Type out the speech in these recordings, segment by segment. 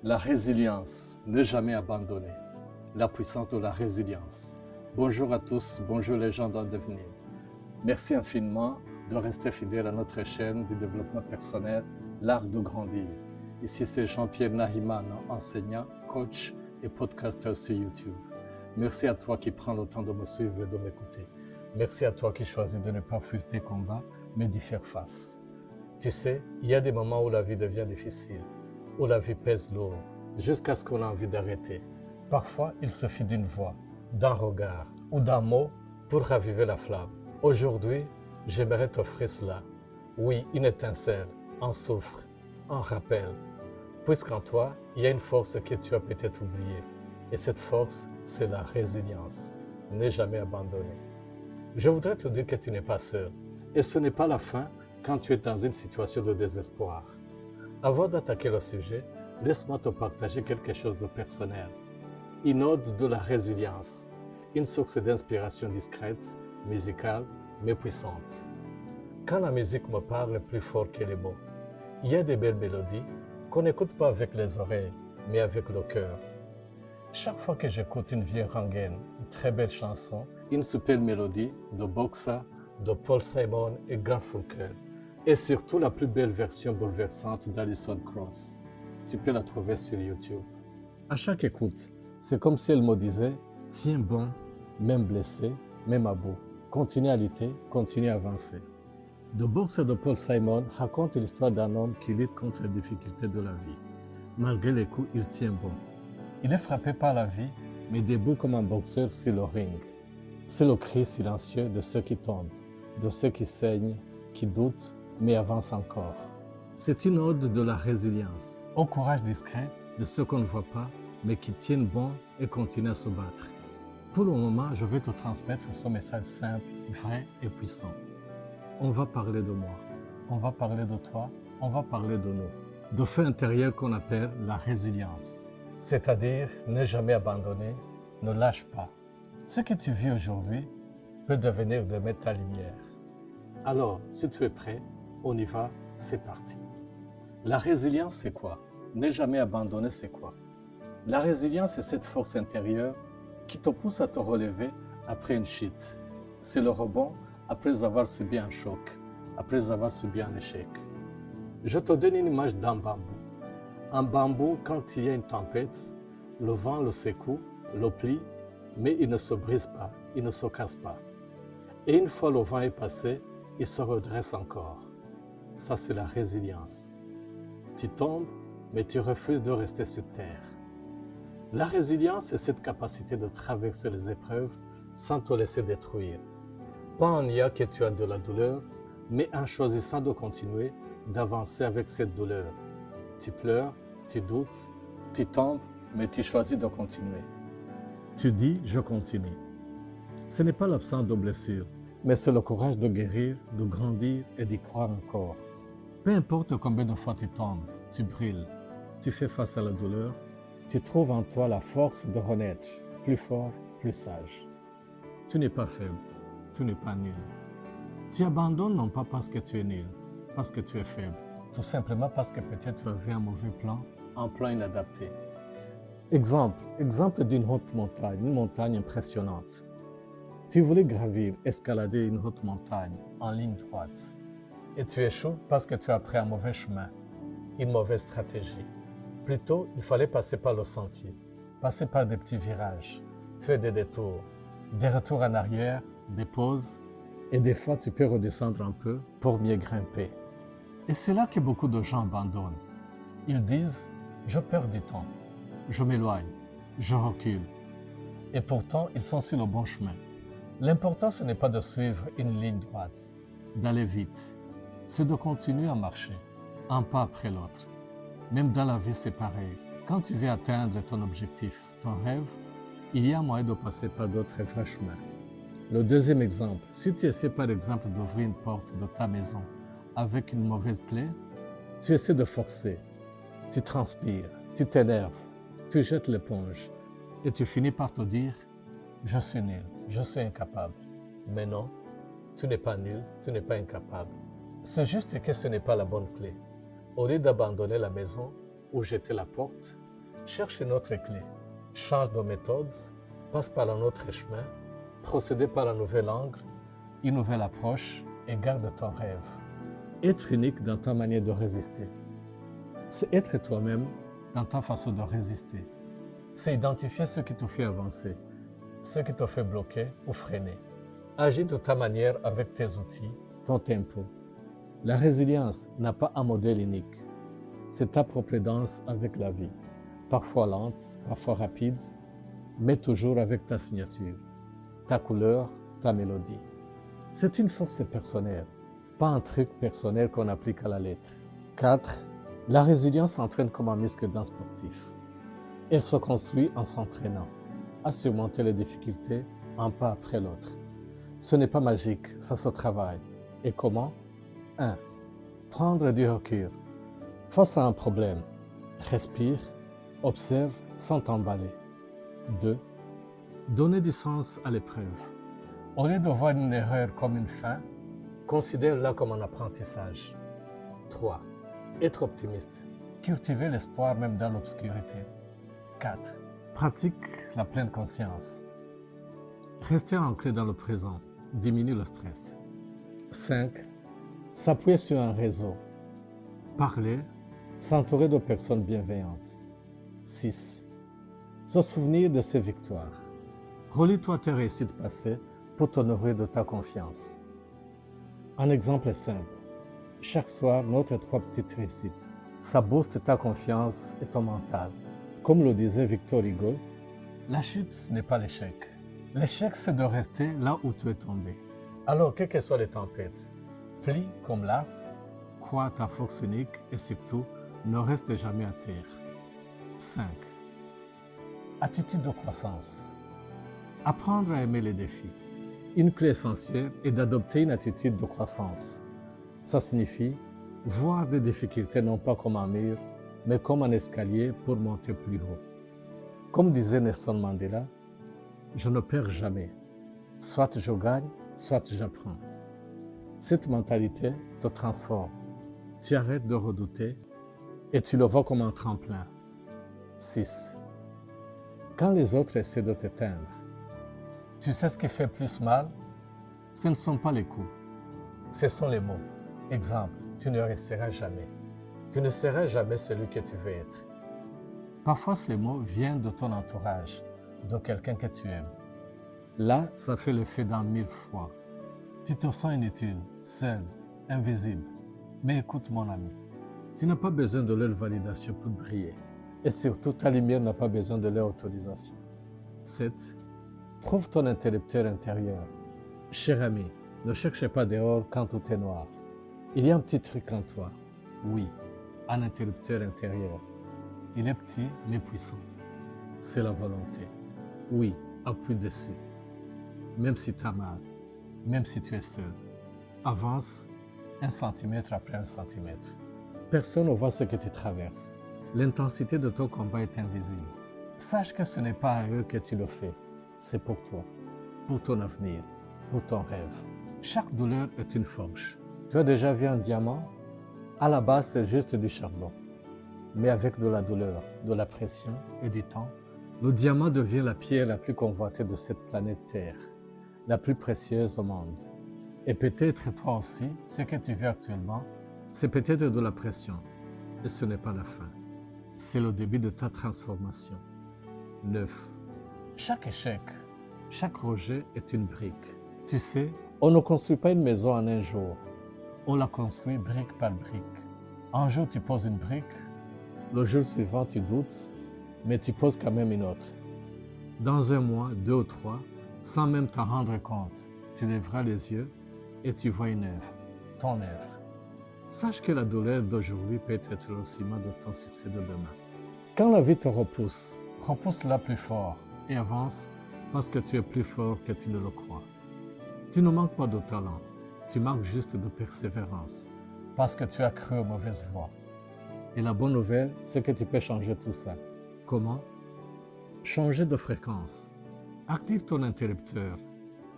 La résilience, ne jamais abandonner. La puissance de la résilience. Bonjour à tous, bonjour les gens dans devenir. Merci infiniment de rester fidèle à notre chaîne du développement personnel, l'art de grandir. Ici c'est Jean-Pierre Nahiman, enseignant, coach et podcasteur sur YouTube. Merci à toi qui prends le temps de me suivre et de m'écouter. Merci à toi qui choisis de ne pas fuir tes combats, mais d'y faire face. Tu sais, il y a des moments où la vie devient difficile, où la vie pèse lourd, jusqu'à ce qu'on ait envie d'arrêter. Parfois, il suffit d'une voix, d'un regard ou d'un mot pour raviver la flamme. Aujourd'hui, j'aimerais t'offrir cela. Oui, une étincelle, un souffle, un rappel. Puisqu'en toi, il y a une force que tu as peut-être oubliée. Et cette force, c'est la résilience. Ne jamais abandonner. Je voudrais te dire que tu n'es pas seul. Et ce n'est pas la fin quand tu es dans une situation de désespoir. Avant d'attaquer le sujet, laisse-moi te partager quelque chose de personnel. Une ode de la résilience, une source d'inspiration discrète, musicale, mais puissante. Quand la musique me parle plus fort que les mots, il y a des belles mélodies qu'on n'écoute pas avec les oreilles, mais avec le cœur. Chaque fois que j'écoute une vieille rengaine, une très belle chanson, une super mélodie de Boxa, de Paul Simon et Garfunkel, et surtout la plus belle version bouleversante d'Alison Krauss, tu peux la trouver sur YouTube. À chaque écoute, c'est comme si elle me disait « Tiens bon, même blessé, même à bout. Continue à lutter, continue à avancer. » The Boxer de Paul Simon raconte l'histoire d'un homme qui lutte contre les difficultés de la vie. Malgré les coups, il tient bon. Il est frappé par la vie, mais debout comme un boxeur sur le ring. C'est le cri silencieux de ceux qui tombent, de ceux qui saignent, qui doutent, mais avancent encore. C'est une ode de la résilience, au courage discret de ceux qu'on ne voit pas, mais qui tiennent bon et continuent à se battre. Pour le moment, je vais te transmettre ce message simple, vrai et puissant. On va parler de moi, on va parler de toi, on va parler de nous, de feu intérieur qu'on appelle la résilience. C'est-à-dire ne jamais abandonner, ne lâche pas. Ce que tu vis aujourd'hui peut devenir demain ta lumière. Alors, si tu es prêt, on y va, c'est parti. La résilience, c'est quoi? Ne jamais abandonner, c'est quoi? La résilience, c'est cette force intérieure qui te pousse à te relever après une chute. C'est le rebond après avoir subi un choc, après avoir subi un échec. Je te donne une image d'un bambou. Un bambou, quand il y a une tempête, le vent le secoue, le plie, mais il ne se brise pas, il ne se casse pas. Et une fois le vent est passé, il se redresse encore. Ça, c'est la résilience. Tu tombes, mais tu refuses de rester sur terre. La résilience, c'est cette capacité de traverser les épreuves sans te laisser détruire. Pas en niant que tu as de la douleur, mais en choisissant de continuer, d'avancer avec cette douleur. Tu pleures, tu doutes, tu tombes, mais tu choisis de continuer. Tu dis « je continue ». Ce n'est pas l'absence de blessures, mais c'est le courage de guérir, de grandir et d'y croire encore. Peu importe combien de fois tu tombes, tu brilles, tu fais face à la douleur, tu trouves en toi la force de renaître, plus fort, plus sage. Tu n'es pas faible, tu n'es pas nul. Tu abandonnes non pas parce que tu es nul, parce que tu es faible, tout simplement parce que peut-être tu avais un mauvais plan, un plan inadapté. Exemple d'une haute montagne, une montagne impressionnante. Tu voulais gravir, escalader une haute montagne en ligne droite. Et tu échoues parce que tu as pris un mauvais chemin, une mauvaise stratégie. Plutôt, il fallait passer par le sentier, passer par des petits virages, faire des détours, des retours en arrière, des pauses, et des fois tu peux redescendre un peu pour mieux grimper. Et c'est là que beaucoup de gens abandonnent. Ils disent « je perds du temps, je m'éloigne, je recule ». Et pourtant, ils sont sur le bon chemin. L'important, ce n'est pas de suivre une ligne droite, d'aller vite. C'est de continuer à marcher, un pas après l'autre. Même dans la vie, c'est pareil. Quand tu veux atteindre ton objectif, ton rêve, il y a moyen de passer par d'autres vrais chemins. Le deuxième exemple, si tu essaies par exemple d'ouvrir une porte de ta maison avec une mauvaise clé, tu essaies de forcer, tu transpires, tu t'énerves, tu jettes l'éponge et tu finis par te dire « je suis nul, je suis incapable ». Mais non, tu n'es pas nul, tu n'es pas incapable. C'est juste que ce n'est pas la bonne clé. Au lieu d'abandonner la maison ou jeter la porte, Cherche une autre clé. Change de méthode, passe par un autre chemin, procédez par un nouvel angle, une nouvelle approche et garde ton rêve. Être unique dans ta manière de résister. C'est être toi-même dans ta façon de résister. C'est identifier ce qui te fait avancer, ce qui te fait bloquer ou freiner. Agis de ta manière avec tes outils, ton tempo. La résilience n'a pas un modèle unique. C'est ta propre danse avec la vie. Parfois lente, parfois rapide, mais toujours avec ta signature, ta couleur, ta mélodie. C'est une force personnelle, pas un truc personnel qu'on applique à la lettre. 4. La résilience s'entraîne comme un muscle d'un sportif. Elle se construit en s'entraînant, à surmonter les difficultés un pas après l'autre. Ce n'est pas magique, ça se travaille. Et comment? 1. Prendre du recul. Face à un problème, respire, observe sans t'emballer. 2. Donner du sens à l'épreuve. Au lieu de voir une erreur comme une fin, considère-la comme un apprentissage. 3. Être optimiste. Cultiver l'espoir même dans l'obscurité. 4. Pratique la pleine conscience. Rester ancré dans le présent diminue le stress. 5. S'appuyer sur un réseau. Parler, s'entourer de personnes bienveillantes. 6. Se souvenir de ses victoires. Relis-toi tes réussites passées pour te nourrir de ta confiance. Un exemple est simple. Chaque soir, note 3 petites réussites. Ça booste ta confiance et ton mental. Comme le disait Victor Hugo, la chute n'est pas l'échec. L'échec, c'est de rester là où tu es tombé. Alors, quelles que soient les tempêtes, plie comme l'arbre, crois à ta force unique et surtout, ne reste jamais à terre. 5. Attitude de croissance. Apprendre à aimer les défis. Une clé essentielle est d'adopter une attitude de croissance. Ça signifie voir des difficultés non pas comme un mur, mais comme un escalier pour monter plus haut. Comme disait Nelson Mandela, je ne perds jamais. Soit je gagne, soit j'apprends. Cette mentalité te transforme. Tu arrêtes de redouter et tu le vois comme un tremplin. 6. Quand les autres essaient de t'éteindre, tu sais ce qui fait plus mal? Ce ne sont pas les coups, ce sont les mots. Exemple, tu ne resteras jamais. Tu ne seras jamais celui que tu veux être. Parfois, ces mots viennent de ton entourage, de quelqu'un que tu aimes. Là, ça fait l'effet d'un 1000 fois. Tu te sens inutile, seul, invisible. Mais écoute mon ami, tu n'as pas besoin de leur validation pour briller. Et surtout, ta lumière n'a pas besoin de leur autorisation. 7. Trouve ton interrupteur intérieur. Cher ami, ne cherchez pas dehors quand tout est noir. Il y a un petit truc en toi. Oui, un interrupteur intérieur. Il est petit mais puissant. C'est la volonté. Oui, appuie dessus. Même si tu as mal, même si tu es seul. Avance 1 centimètre après 1 centimètre. Personne ne voit ce que tu traverses. L'intensité de ton combat est invisible. Sache que ce n'est pas à eux que tu le fais. C'est pour toi, pour ton avenir, pour ton rêve. Chaque douleur est une forge. Tu as déjà vu un diamant? À la base, c'est juste du charbon. Mais avec de la douleur, de la pression et du temps, le diamant devient la pierre la plus convoitée de cette planète Terre, la plus précieuse au monde. Et peut-être toi aussi, ce que tu vis actuellement, c'est peut-être de la pression. Et ce n'est pas la fin. C'est le début de ta transformation. 9. Chaque échec, chaque rejet est une brique. Tu sais, on ne construit pas une maison en un jour. On la construit brique par brique. Un jour, tu poses une brique. Le jour suivant, tu doutes, mais tu poses quand même une autre. Dans un mois, 2 ou 3, sans même t'en rendre compte, tu lèveras les yeux et tu vois une œuvre, ton œuvre. Sache que la douleur d'aujourd'hui peut être le ciment de ton succès de demain. Quand la vie te repousse, repousse-la plus fort et avance parce que tu es plus fort que tu ne le crois. Tu ne manques pas de talent, tu manques juste de persévérance parce que tu as cru aux mauvaises voies. Et la bonne nouvelle, c'est que tu peux changer tout ça. Comment? Changer de fréquence. Active ton interrupteur,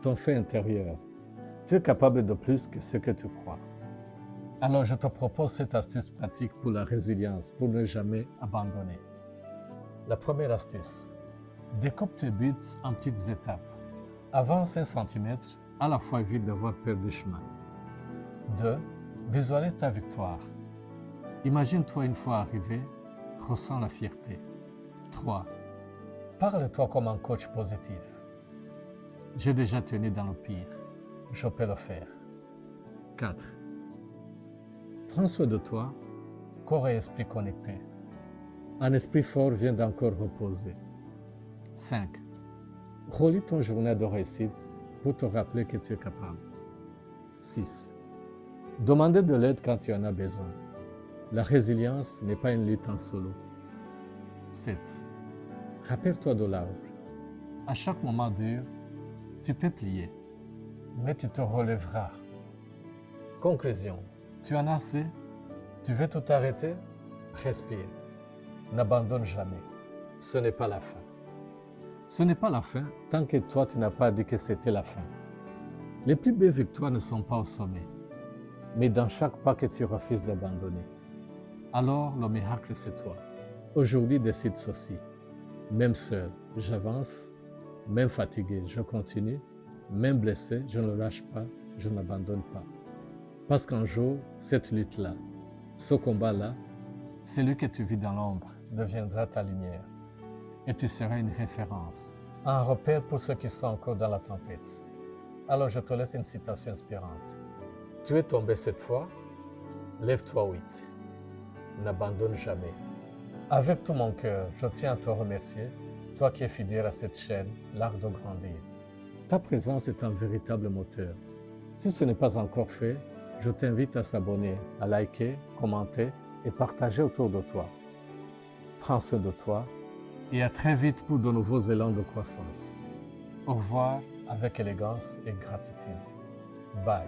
ton fait intérieur. Tu es capable de plus que ce que tu crois. Alors je te propose cette astuce pratique pour la résilience, pour ne jamais abandonner. La première astuce, découpe tes buts en petites étapes. Avance 1 cm, à la fois évite d'avoir peur du chemin. 2. Visualise ta victoire. Imagine-toi une fois arrivé, ressens la fierté. 3. Parle-toi comme un coach positif. J'ai déjà tenu dans le pire, je peux le faire. 4. Prends soin de toi, corps et esprit connectés. Un esprit fort vient d'encore reposer. 5. Relis ton journal de réussite pour te rappeler que tu es capable. 6. Demander de l'aide quand tu en as besoin. La résilience n'est pas une lutte en solo. 7. Rappelle-toi de l'arbre. À chaque moment dur, tu peux plier, mais tu te relèveras. Conclusion. Tu en as assez? Tu veux tout arrêter? Respire. N'abandonne jamais. Ce n'est pas la fin. Ce n'est pas la fin tant que toi tu n'as pas dit que c'était la fin. Les plus belles victoires ne sont pas au sommet, mais dans chaque pas que tu refuses d'abandonner. Alors le miracle c'est toi. Aujourd'hui décide ceci. Même seul, j'avance. Même fatigué, je continue. Même blessé, je ne lâche pas, je n'abandonne pas. Parce qu'un jour, cette lutte-là, ce combat-là, celui que tu vis dans l'ombre deviendra ta lumière. Et tu seras une référence, un repère pour ceux qui sont encore dans la tempête. Alors je te laisse une citation inspirante. Tu es tombé cette fois, lève-toi vite. N'abandonne jamais. Avec tout mon cœur, je tiens à te remercier, toi qui es fidèle à cette chaîne, l'art de grandir. Ta présence est un véritable moteur. Si ce n'est pas encore fait, je t'invite à s'abonner, à liker, commenter et partager autour de toi. Prends soin de toi et à très vite pour de nouveaux élans de croissance. Au revoir avec élégance et gratitude. Bye.